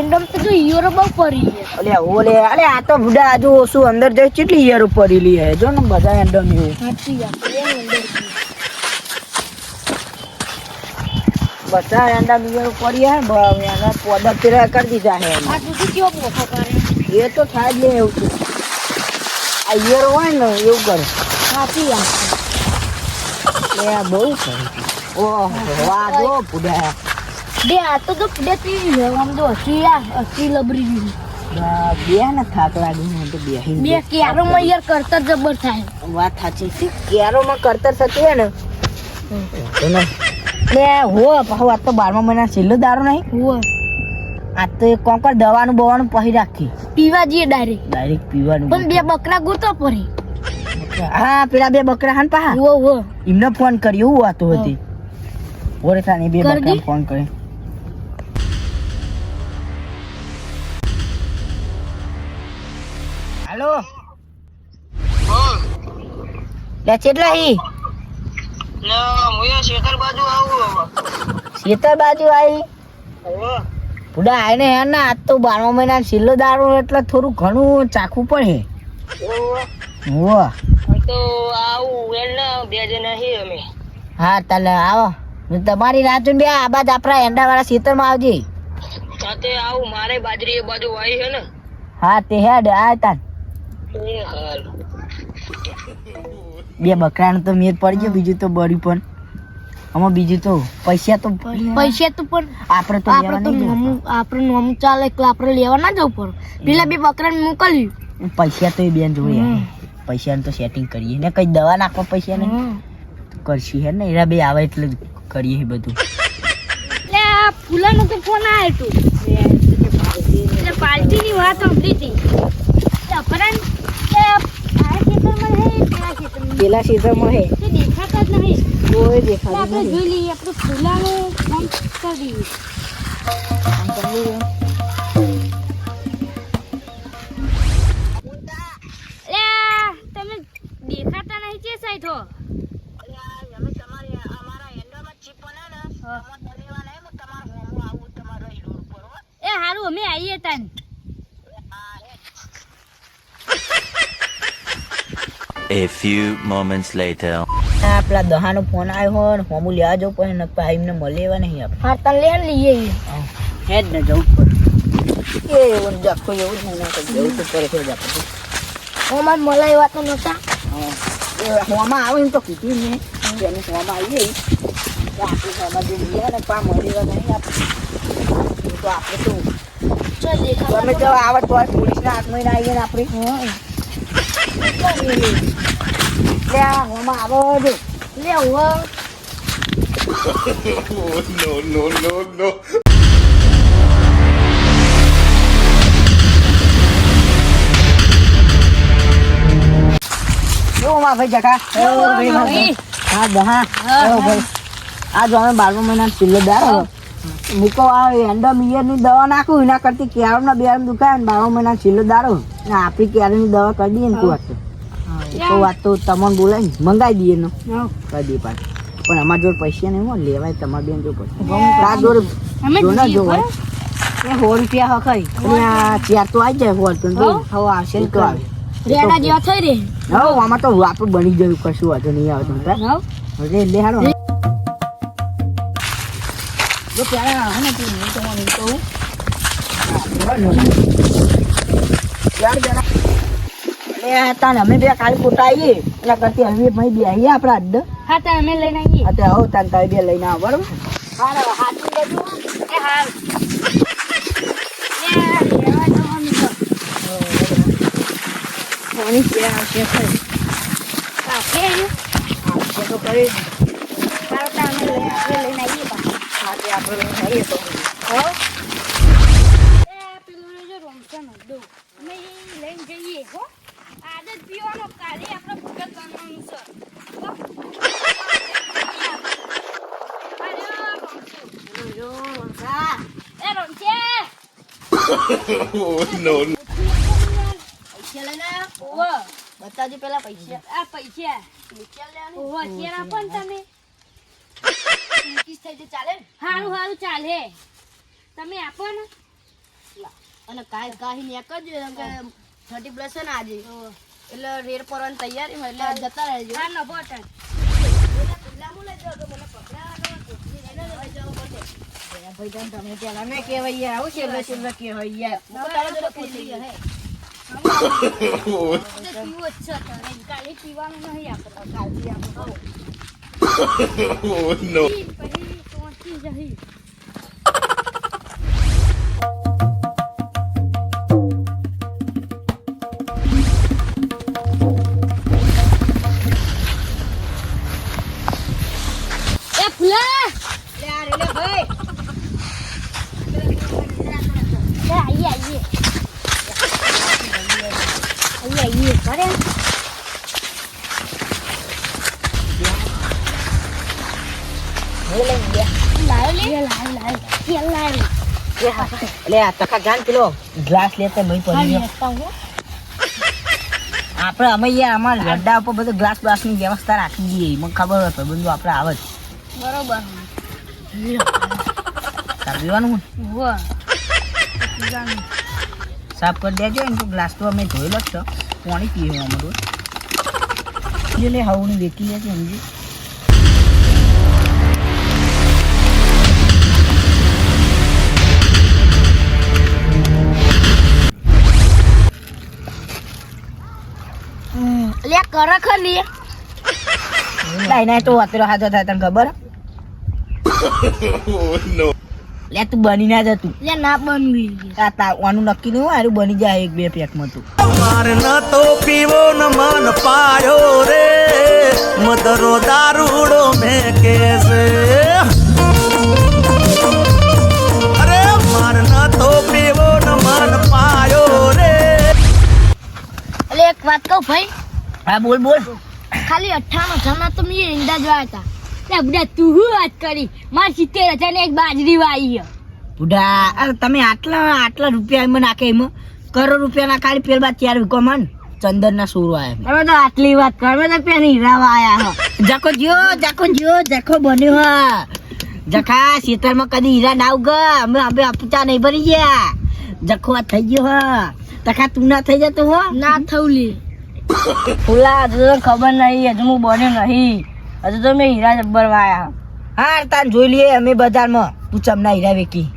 એન્ડમ તો ઈયરો બહુ પડી છે. અલે ઓલે અલે આ તો બુડા જો ઓછું અંદર જઈ કેટલી ઈયરો પડેલી હે જો ને બધા એન્ડમ એવું સાચી વાત એ અંદર બધા એન્ડમ ઈયરો પડી હે એના પોડા પેલા કરી દીધા હે આ દૂધ કેવો મોખો કરે એ તો થાય જ ને એવું તો આ ઈયરો હોય ને એવું કરે સાચી વાત એ બહુ કરે ઓહો વાહ જો બુડા બે આ તો બે તી આમ તો અસી લબરી દીધી બે ને થાક લાગે ને તો બે બે કેરોમાં યાર કરતર જબર થાય વાત સાચી છે કેરોમાં કરતર થતી હે ને લે હો પાછો આ તો 12મા મહિના છેલ્લો દારૂ નહીં હો આ તો એક કોંકર દવાનું બવાનું પછી રાખી પીવા જઈએ ડાયરેક્ટ પીવાનું પણ બે બકરા ગોતો પડી હા પેલા બે બકરા હાન પા હો એમને ફોન કર્યો હું વાતો હતી ઓરે તાને બે બકરા ફોન કરે હાલો લે કેટલા હી શેતર બાજુ આવી બુડા આઈને હે ને આજ તો 12મા મહિના છેલ્લો દારૂ એટલે થોડું ઘણું ચાખવું પડે હો તો આવું એને બે જણા હી અમે હા તાલે આવો તમારી રાત બે આ બાદ આપણા એંડા વાળા ખેતરમાં આવજે સાથે આવું મારે બાજરી એ બાજુ વાઈ છે ને હા તે હેડ આ તાન એ હાલ બે બકરાને તો મેર પડી ગયો બીજું તો બળી પણ આમાં બીજું તો પૈસા તો પણ આપણે તો આપણે નોમ ચાલે એટલે આપણે લેવા ના જવું પડે પેલા બે બકરાને મોકલ્યું પૈસા તો એ બેન જોઈએ પૈસાનું તો સેટિંગ કરીએ ને કઈ દવા નાખવા પૈસા ને કરશી હે ને એરા બે આવે એટલે કરીએ બધું એટલે આ ફૂલાનો તો ફોન આવ્યો એટલે પાર્ટીની વાત સાંભળી હતી એટલે અપરાન કે આ ખેતરમાં હે પેલા ખેતરમાં પેલા ક્ષેત્રમાં હે તે દેખાતા જ નહીં કોઈ એટલે દેખાતું આપણે નથી જોઈ લઈએ આપણે ફૂલાનું કામ કરી દઈએ તમે દેખાતા નહીં કે સાઈડ હો એ હારું અમે આવીએ તાન A few moments later. પેલા દહાનો ફોન આવ્યો હોય ને હોમું લેવા જવું પડે ને ભાઈ એમને મળે એવા નહીં આપણે હા તને લઈને લઈએ હેડ ને જવું પડે એ એવું જાખો એવું જ નહીં જવું તો પડે છે જ આપણે અમાર મલાઈ વાત નતા હોમાં આવે ને તો કીધી ને એને હોમાં આવીએ આપણે હોમાં જે મળે ને પા મળે એવા નહીં આપણે તો આપણે તો ચાલ દેખા તમે જો આવે તો પોલીસના હાથમાં આવીએ ને આપણે લે આ હોમાં આવો જો લે હો કેવું માં ભાઈ જકા હા દહા ભાઈ આ જો અમે 12મા મહિના છેલ્લો દારો મૂકો આ એન્ડોમિયરની દવા નાખું એના કરતી કેળના બેરમ દુખાય ને 12મા મહિના છેલ્લો દારો ને આપણી કેળની દવા કરી દઈએ ને તું વાત તો વાત તો તમને બોલાય મંગાવી દઈએ નો કરી દઈએ પાછું પણ અમારા જોડે પૈસા નહીં હોય લેવાય તમારા બેન જો પૈસા આ જોડે જોના જો હોય એ 100 રૂપિયા હખાય અને આ ચાર તો આવી જાય હોલ પણ હવે આવશે ને તો આવે રેડા જેવા થઈ રે હવે આમાં તો આપણું બની ગયું કશું વાંધો નહીં આવે તમે હવે લે હાડો જો પેલા હે ને તું નહીં તમારે કહું યાર જરા લે તાને અમે બે કાલે કોટા આવીએ એના કરતી હવે ભાઈ બે આવીએ આપણા અડ્ડ હા તો અમે લઈને આવીએ અત્યારે હો તાન તારે બે લઈને આવો બરોબર હારો હાથી લેજો એ હાર એ લેવા જવાનું છે પાણી કે આવશે ખરી કાફે આવશે તો કરી હારો તો અમે લઈને આવીએ હા તે આપણે લઈને આવીએ તો હો એ પેલું જો રોમસન દો અમે લઈને જઈએ હો આદત પીવાનો કાલે આપણે ભૂગત કરવાનું છે બતાવજો પેલા પૈસા આ પૈસા ઓહો અત્યારે આપો ને તમે કિસ થઈ જાય ચાલે હારું હારું ચાલે તમે આપો ને અને કાહી એક જ એમ કે 30 પ્લસ છે ને આજે એટલે રેડ પરવાની તૈયારી હોય એટલે જતા રહેજો હા ન બોટન ભાઈ તમે પેલા મેં કહેવાય યાર આવું છે એટલે કહેવાય યાર પીવો જ છે કાલે પીવાનું નહીં આપણે કાલથી આપણે no. પછી પહોંચી જઈ એ ફુલા લે આ રે લે ભાઈ લે આઈએ કરે લે આ ટકા જાન પેલો ગ્લાસ લેતા ભાઈ પડી આપણે અમે યાર અમારા ગड्ढा ઉપર બધું ગ્લાસ ની વ્યવસ્થા રાખી દઈએ મને ખબર હોય તો બંધુ આપણે આવે જ બરોબર પીવાનું સાફ કરી દેજો એમ તો ગ્લાસ તો અમે ધોયેલો જ છે પાણી પીએ અમારું લે હવની વેચી લેજો સમજી લે કર ખલી લાઈને તો અત્યારે હાથો થાય તને ખબર no. લે તું બની ના જતું લે ના બનવી તાવાનું નક્કી નહીં હોય આરું બની જાય એક બે પેકમાં તું મારે ન તો પીવો ન મન પાયો રે મદરો દારૂડો મેં કેસે અરે મારે ન તો પીવો ન મન પાયો રે અલે એક વાત કહું ભાઈ હા બોલ બોલ ખાલી 58 જણા તો મેં ઈંડા જોયા હતા લે બુડા તું હું વાત કરી માર 70,000 ને એક બાજરી વાઈ હે બુઢા અરે તમે આટલા રૂપિયા એમાં નાખે એમાં કરોડ રૂપિયા ના ખાલી પેલ બાદ 4 વીકો મન ચંદન ના સુરો આયા તમે તો આટલી વાત કરો તો પેલી હીરાવા આયા જાકો બન્યો હા જખા શીતળમાં કદી હીરા ના ઉગ અમે અપચા નહીં ભરી ગયા જખો આ થઈ ગયો હા તખા તું ના થઈ જતો હો ના થવલી ફૂલા હજુ તો ખબર નહીં હજુ હું બન્યો નહીં હજુ તો મેં હીરા જબ્બર વાયા હા તાન જોઈ લઈએ અમે બજારમાં તું ચમના હીરા વેકી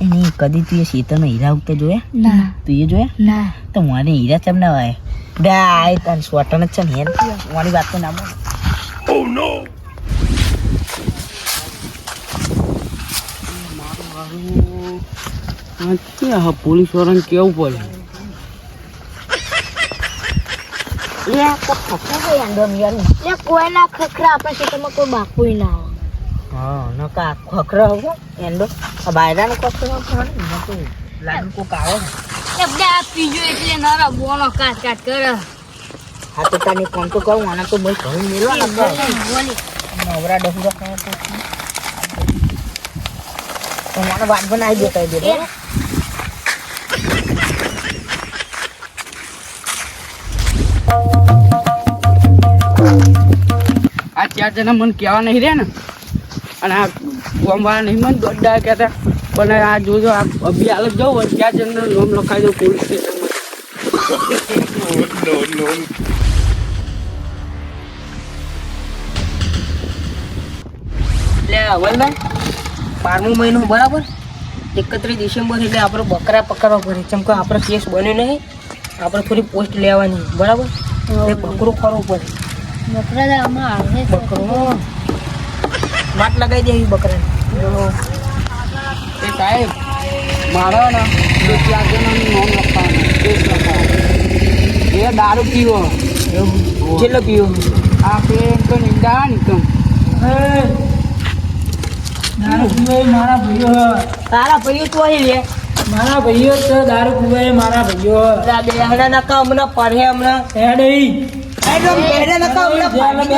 એની કદી તું એ શીતળમાં હીરા ઉગતા જોયા ના તું એ જોયા ના તો મને હીરા ચમના વાય ડાય તાન સ્વટન જ છે ને હેન મારી વાત તો ના બોલ Oh no. પોલીસ વાળાને કેવું પડે લે તો ખખો ગઈ આંડો મિયારું લે કોઈ ના ખખરા આપણે ખેતરમાં કોઈ બાપુય ના આવે હા નકા ખખરો હો એંડો આ બાયરાનો ખખરો પણ નતું લાડુ કો કાવે લે બડા પીજો એટલે નરા બોનો કાટ કરે હા તો તને ફોન તો કરું આના તો ભાઈ ઘણું મેળવા બોલી નવરા ડફુરા ખાવા તો મને વાત બનાવી દેતા દે આ 4 જણા મને કહેવા નહીં રહ્યા ને અને આ ગોમવાળા નહીં મને દોડ્ડા કહેતા પણ આ જોજો આ અભી હાલત જાઉં 4 જણાનું નામ લખાઈ દઉં પોલીસ સ્ટેશનમાં No. એટલે વલ્લભાઈ 12મો મહિનો બરાબર 31 ડિસેમ્બર એટલે આપણે બકરા પકડવા પડે ચમ કે આપણો કેસ બન્યો નહીં આપણે થોડી પોસ્ટ લેવાની બરાબર એ બકરો કરવો પડે બકરા આમાં આવે બકરો માટ લગાવી દેવી બકરાને એ સાહેબ મારા ને 4 જણાનું નામ લખવાનું કેસ લખાવાનું એ દારૂ પીવો કેટલો પીવો આ પેન તો નિંદા નિકમ દારૂ પીવે મારા ભાઈઓ તારા ભાઈઓ તો અહીં લે મારા ભાઈઓ તો દારૂ પીવે મારા ભાઈઓ બેહડા નકા હમણાં પડે હમણાં બેહડા નકા હમણાં પાડી દે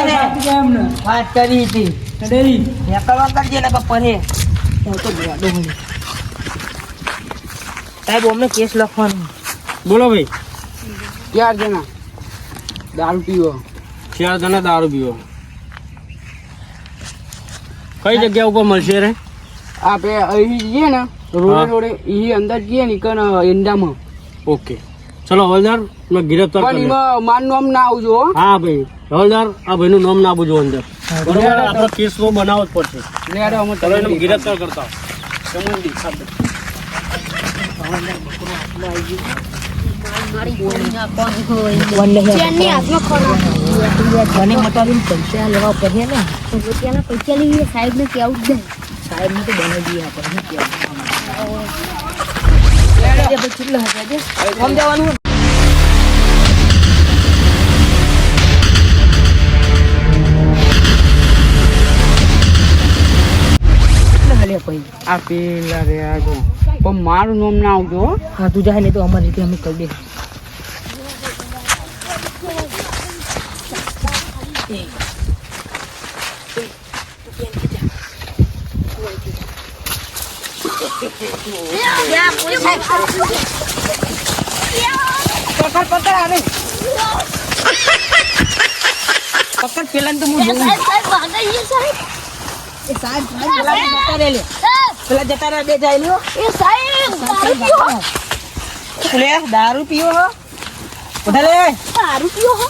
ને. વાત કરી હતી નીકળવા કરજે નકા પડે હું તો જોવા દઉં સાહેબ અમને કેસ લખવાનો બોલો ભાઈ 4 જણા દારૂ પીવો 4 જણા દારૂ પીવો કઈ જગ્યા ઉપર મળશે રે આપણે અહીં જઈએ ને રોડે એ અંદર જઈએ ને કન એંડામાં. ઓકે ચલો હવલદાર મેં ગિરફ્તાર પણ કરી એમાં મારું નામ ના આવજો હો. હા ભાઈ હવલદાર આ ભાઈનું નામ ના આપજો અંદર બરોબર આપણો કેસ તો બનાવવો જ પડશે લે હેડો અમે ચલો એને તમને ગિરફ્તાર કરતા ચેનની હાથમાં ખોરાક. મને મટાડીને પૈસા લેવા પડે ને રૂપિયાના પૈસા લઈએ સાહેબને કેવું જ નહીં. સાહેબ ને તો બનાવી દઈએ આપણે શું કહેવાનું? જવાનું આ પેલા રે આ જો પણ મારું નામ ના આવજો હો. હા તું જાય ને તો અમારી રીતે અમે કરી દે. પકડ પેલા તો હું જોઉં. સાહેબ ભાગાઈએ સાહેબ. એ સાહેબ પેલા જતા રહે લે. પેલા જતા રહે બે જાય લ્યો. એ સાહેબ દારૂ પીવો હો. લે દારૂ પીવો હો. ઉઠા લે દારૂ પીવો હો.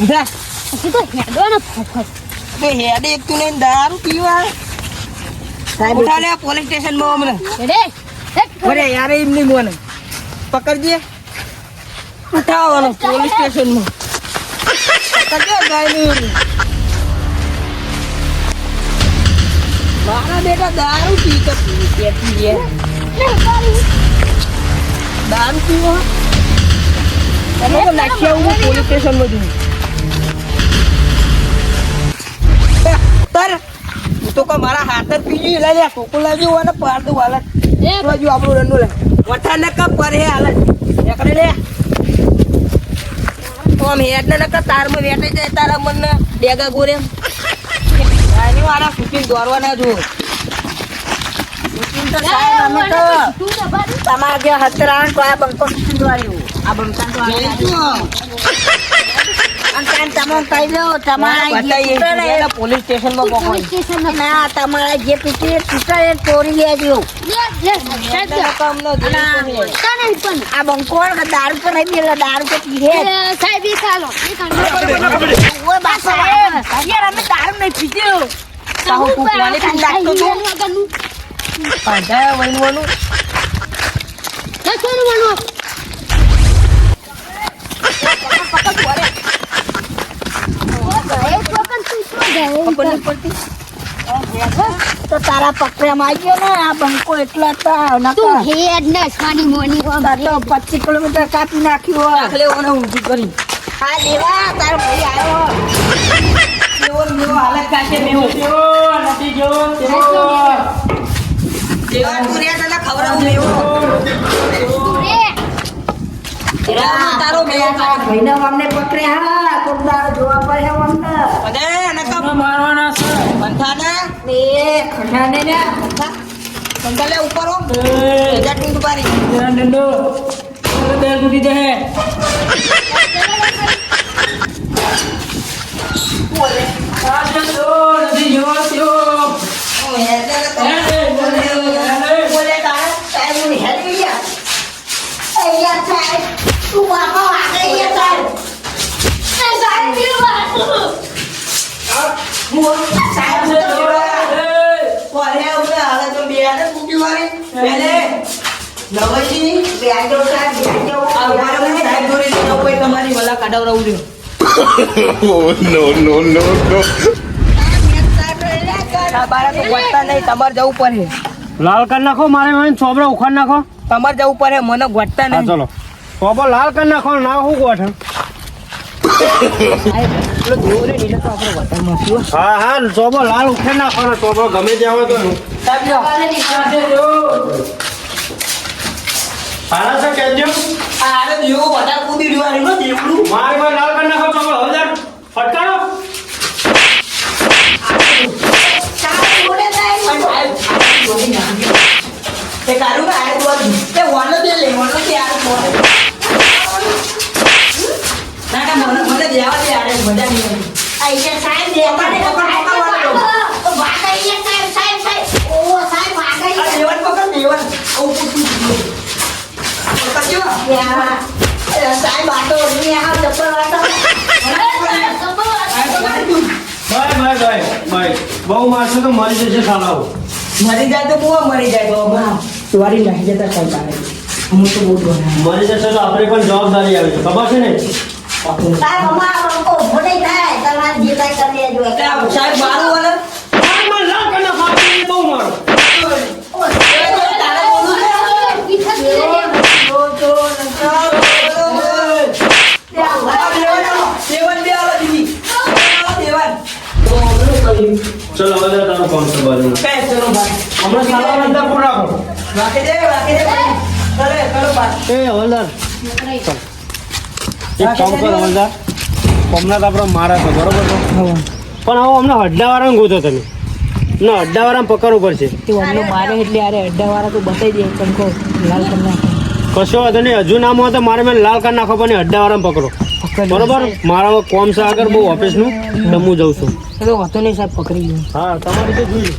ઉઠા. પછી તો હેડો ને ફફસ. બે હેડે એક તું લઈને દારૂ પીવા. સાહેબ ઉઠા લે પોલીસ સ્ટેશન માં હમણાં. હેડે. અરે યાર એમ નહીં બોલે. પકડજે. ઉઠાવવાનો પોલીસ સ્ટેશન માં. પકડજે ગાય નહીં. મારા બેટા દારૂ પી કે પીએ. દારૂ પીવો તમે તો નાખી આવું પોલીસ સ્ટેશન માં જવું. તર હું તો મારા હાથ જ પીજી લઈ લે ટોકો લાવજો અને પાડું હાલત બાજુ આપણું રંડો લે વઠા ન કા પર હે હાલત એકડે લે તો આમ હેડ ન કા તારમાં વેટાઈ જાય તારા મન ડેગા ગોરે આની વાળા સુકીન દોરવાના જો સુકીન તો સાહેબ અમે તો તમારા જે હતરાણ તો આ બંકો સુકીન દોર્યું આ બંકાન તો અંકાન તમે કહી દો તમારા પોલીસ સ્ટેશન માં પોલીસ સ્ટેશન માં ના તમારા જે પીટી પીટા એ ચોરી લેજો લે સાહેબ આ બંકોળ દારૂ તો નહીં પીલા દારૂ તો પીએ સાહેબ એ ચાલો એ કાંડો ઓય બા સાહેબ યાર અમે દારૂ નહીં પીધો સાહુ કુકવાની પી નાખતો તો પાંડા વણવાનું લખવાનું વણો તો તારા પકડ્યામાં આવી ગયો ને આ બંકો એટલા હતા તું હેડ ને છાની મોની હો તો 25 કિલોમીટર કાપી નાખ્યું આખલે ઓને ઊંધી કરી હા દેવા તારો ભાઈ આવ્યો મેવો હાલત કાશે મેવો નથી જો દેવા તું રે તને ખવડાવું મેવો તારો મેવો ભાઈના અમને પકડ્યા હા કોક દાડો જોવા પડે અમને અરે નકા મારવાના છે બંધાના ને ખંડાને ને બંધાલે ઉપર હો એજા ટીંગ પારી ડંડો બેલ ગુડી દે બોલે આ જો નથી જો ત્યો બોલે તારે સાહેબ ની હેડી ગયા અહીંયા સાહેબ તું બાપા વાગે ગયા સાહેબ સાહેબ ની વાત સાહેબ કોલે ઉમે હાલે તો બેને કુટી વાળી બેને નવજી બેજો સાહેબ બેજો આ મારે સાહેબ દોરી ન કોઈ તમારી વલા કાઢવરાવું રહ્યો no. બારા તો ગોટતા નહીં તમારે જવું પડે લાલ કરી નાખો મારે મને ચોબડા ઉખાડ નાખો તમારે જવું પડે મને ગોટતા હા નહીં ચલો ચોબો લાલ કરી નાખો ના હું ગોઠ પેલો દેવો રે નીચે તો આપણે ગોટામાં શું હા હા ચોબો લાલ ઉખાડ નાખો ને ચોબો ગમે ત્યાં હોય તો સાહેબ લ્યો પારા છે કેજો આરે દેવો વધારે કૂદી રહ્યો નો દેવડું મારે કોઈ લાલ કરી નાખો ચોબો હજાર ફટકારો તે કારું ના આરે તો તે વનો દે લે વનો કે આરે મોને ના ના મને દેવા દે આરે મજા નહીં આવી આ ઈકે સાહેબ દે અમારે પકડ તો વાત આવી સાહેબ ઓ ભાઈ બહુ મારશે તો મરી જશે સાલાઓ. મરી જાય તો બહુ મરી જાય તો સુવારી નાખી જતા ચાલતા રહે. હું તો બહુ બોલા મરી જશે તો આપણે પણ જવાબદારી આવે છે ખબર છે ને. સાહેબ અમારા લોકો ઉભો નહીં થાય તમારે જે કાંઈ કરી લેજો સાહેબ મારું વાળા માર લાવ કને ફાટી બહુ મારો. ચલો હવે તારો ફોન છે બાજુ. હમણાં સાલા અંદર પૂર રાખો. એ હવલદાર એક કામ કરો હવલદાર. હમણાં તો આપણે મારા છે બરોબર છે પણ હવે અમને અડ્ડાવાળાને ગોતો તમે ના અડ્ડાવાળાને પકડવું પડશે. મારે એટલે અરે અડ્ડાવાળા તો બતાવી દે ચમકો લાલ કરી કશો વાંધો નહીં હજુ નામ હોય તો મારે મેં લાલ કરી નાખો પણ અડ્ડાવાળાને પકડો બરોબર. મારા કોમ છે આગળ બહુ ઓફિસનું એટલે હું જઉં છું. તો વાતો નહીં સાહેબ પકડી લો હા તમારી રીતે જોઈ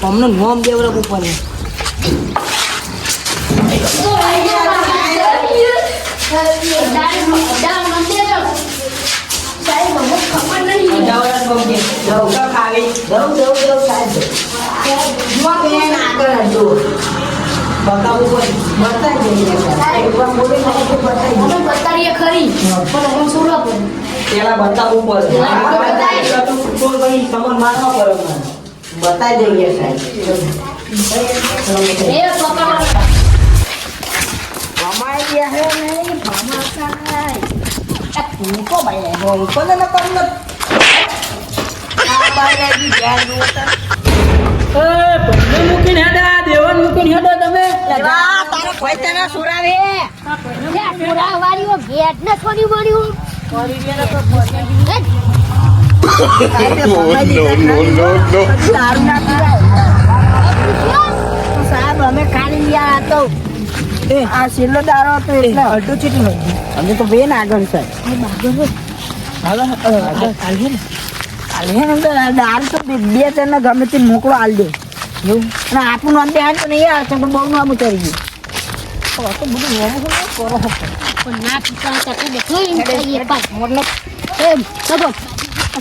અમને નોમ દેવરા ઉપર પેલા બતાવવું પડે તમારે મારવા પડે બતાવી દઈએ સાહેબ ભમાઈ ગયા હે નહીં ભમાતા નહીં ભૂકો ભાઈ ભૂકો ને કમ ન આ ભાઈ લાગી ધ્યાન નો મૂકીને હેડા દેવન મૂકીને હેડો તમે તારો કોઈ તને સુરાવે પુરાવાળીઓ ભેટ ને છોડી મળ્યું દારૂ ના પીવાય સાહેબ અમે ખાલી ગયા તો આ છેલ્લો દારો હતો એટલે અડધું ચીટી હોય અમે તો બેન આગળ દારૂ તો બે જણ ગમે તે મોકલો હાલ દે એવું અને આપણું નામ બે તો નહીં આવશે પણ બહુ નામ ઉતારી ગયું તો બધું કરો પણ ના પીતા હતા એ દેખો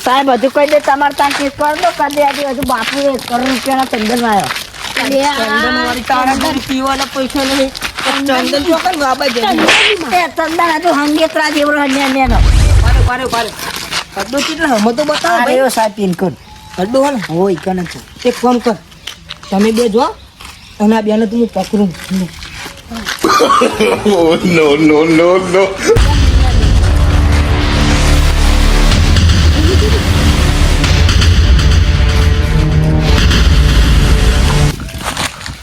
સાહેબ હજુ કહી દે તમારે ત્યાં કેસ કર દો કરી દે આજે હજુ બાપુ 1 કરોડ રૂપિયાના ચંદન આવ્યો પીવાના પૈસા નહીં ચંદન ચોકન બાબા ચંદન હજુ હંગેતરા જેવડો હન્યા કડો કેટલો હમો તો બતાવો ભાઈ સાહેબ પિન કોડ કડો હો ને હોય કને છે એક ફોન કર તમે બે જો અને આ બેને તું પકડું no.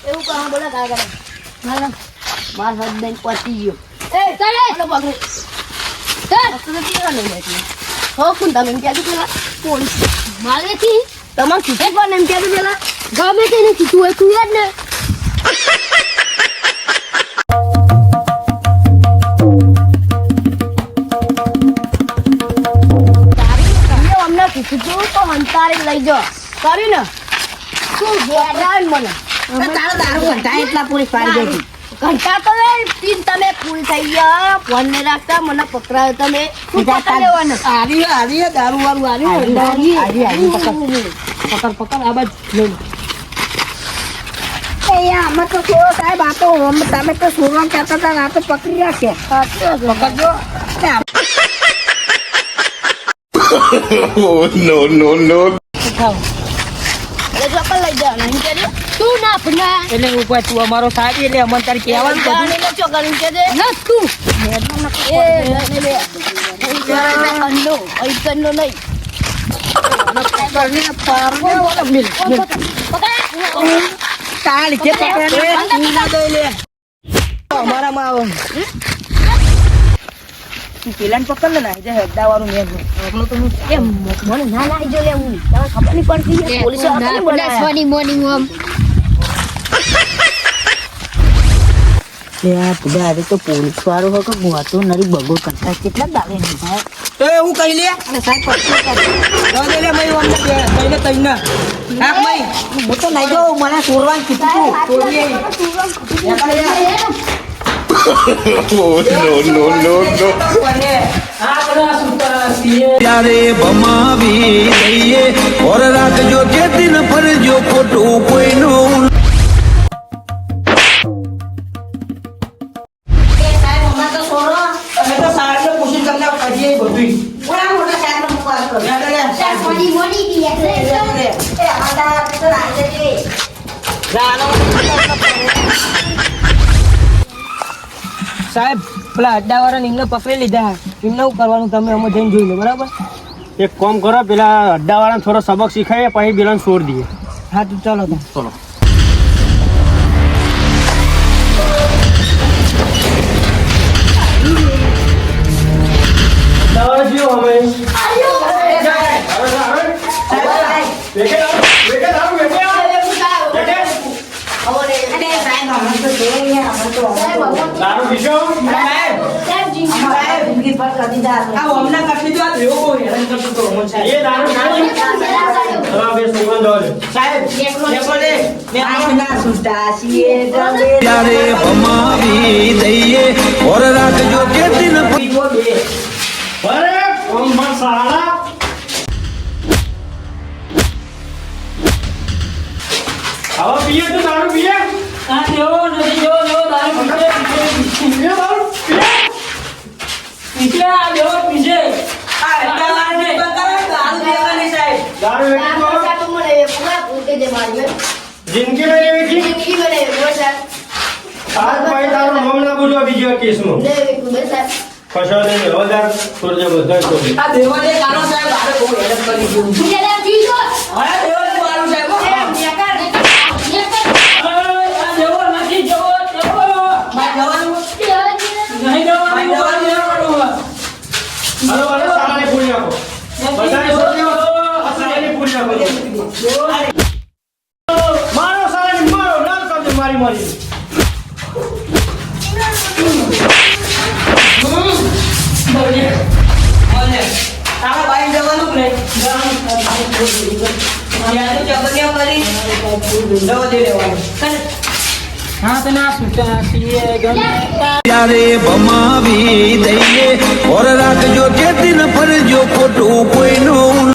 એવું કામ બોલા કાગળ માર હદ પતી ગયો એ ચાલે પકડે ચાલ હો કોણ તમે એમ ક્યાં પેલા પોલીસ મારેથી તમાર કીધું પણ એમ ક્યાં પેલા ગમે તેને કીધું હોય તું યાદ ને અમને કીધું તું તો હંતારી લઈ જાઓ કરી ને તું હેરાન મને તારો દારૂ ઘંટા એટલા પૂરી પાડી દે ઘંટા તો તીન તમે ફૂલ થઈ ગયા ફોન ને રાખતા મને પકડાયો તમે શું પકડ લેવાનું આવી દારૂ વાળું આવી પકડ આ બાજુ લઈ લે આમાં તો કેવો સાહેબ આ તો તમે તો સુરવા કહેતા હતા આ તો પકડી રાખે પકડજો no. એટલે ચોકલ લઈ જવાનું એમ કે તું ના ભણા એટલે ઉપર તું અમારો સાહેબ એટલે અમને તારી કહેવાનું બધું ચોકલ એમ કે ના તું એ લે કંડો કંડો નહીં તાળી કે અમારામાં આવો પેલાને પકડ લે ના જાય હદ્દા વાળું મેં તો હું એમ મને ના લાગી જો લે હું તમને ખબર નહીં પડતી પોલીસ વાળાને બોલાવ્યા સોની મોર્નિંગ ઓમ આજે તો પોલીસ વાળો હોય કે ગુવાતો નરી બગો કરતા કેટલા દાડે નહીં થાય તો હું કહી લે અને સાહેબ પકડી લે મય અમને કઈને કઈને નાખ મય હું તો નહીં જો મને સોરવાન કીધું ત્યારે ભમાવી દઈએ ઓર રાખજો કે દિન ફરજો ખોટું કોઈનું સાહેબ પેલા અડ્ડાવાળા નિમને પકડી લીધા એમને શું કરવાનું તમે અમે જઈને જોઈ લો બરાબર એક કામ કરો પેલા અડ્ડાવાળાને થોડો સબક શીખાઈએ પછી પેલાને છોડ દઈએ હા તો ચાલો તો ચલો અડ્ડાવાળા જીઓ અમે દારૂ પીશો એ દારૂ ખાઈ હવે બે છોકરાને જવા દે ત્યારે ભમાવી દઈએ ઓર રાખજો કે દિન અરે કોમ સારા હવે પીએ તો દારૂ પીએ દારૂ જિંદગી નહીં એવી આજ ભાઈ તારું નામ ના પૂછો બીજા કેસમાં કશો નહીં હવાદાર છોડજે બધા છોડી આ દેવાને કાનો સાહેબ આરે બહુ હેરાન કરી દીધું હવે દેવાને મારું સાહેબ હાલો હાલો સારાને પૂરી આપો બધાને છોડી દો આ સારાને પૂરી આપો મારો સારાને મારો નામ સમજે મારી મારી તારા ભાઈ જવાનું કે ત્યારે ભમાવી દઈએ ઓર રાખજો કે દિન ફરજો ખોટું કોઈનું